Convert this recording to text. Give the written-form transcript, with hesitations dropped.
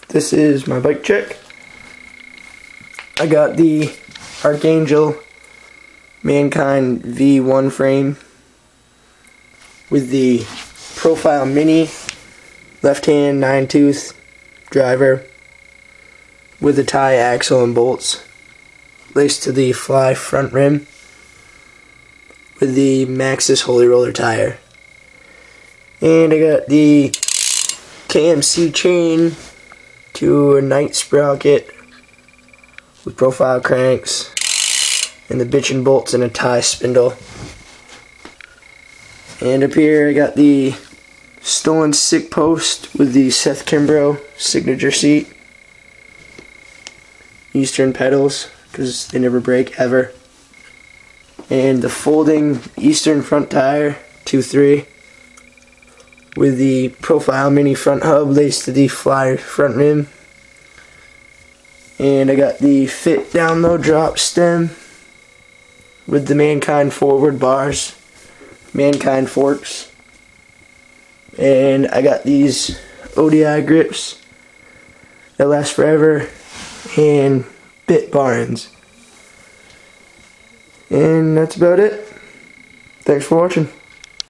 This is my bike check. I got the Archangel Mankind V1 frame with the Profile Mini left-hand 9-tooth driver with the tie axle and bolts laced to the Fly front rim with the Maxxis Holy Roller tire. And I got the KMC chain to a Knight sprocket with profile cranks and the bitchin' bolts and a tie spindle. And up here I got the stolen sick post with the Seth Kimbrough signature seat. Eastern pedals, because they never break ever. And the folding Eastern front tire, 2-3, with the Profile Mini front hub laced to the Fly front rim. And I got the Fit down low drop stem with the Mankind forward bars, Mankind forks. And I got these ODI grips that last forever and bit barns. And that's about it. Thanks for watching.